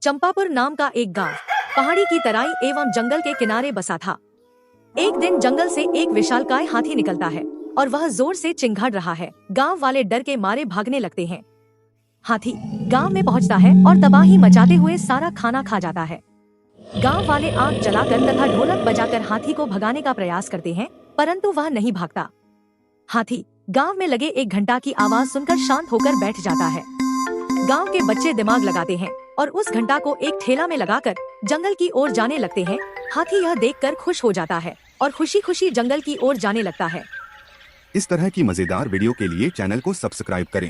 चंपापुर नाम का एक गांव पहाड़ी की तराई एवं जंगल के किनारे बसा था। एक दिन जंगल से एक विशालकाय हाथी निकलता है और वह जोर से चिंघाड़ रहा है। गांव वाले डर के मारे भागने लगते हैं। हाथी गांव में पहुंचता है और तबाही मचाते हुए सारा खाना खा जाता है। गांव वाले आग जलाकर तथा ढोलक बजाकर हाथी को भगाने का प्रयास करते हैं, परंतु वह नहीं भागता। हाथी गांव में लगे एक घंटा की आवाज सुनकर शांत होकर बैठ जाता है। गांव के बच्चे दिमाग लगाते हैं और उस घंटा को एक ठेला में लगाकर जंगल की ओर जाने लगते हैं। हाथी यह देखकर खुश हो जाता है और खुशी खुशी जंगल की ओर जाने लगता है। इस तरह की मजेदार वीडियो के लिए चैनल को सब्सक्राइब करें।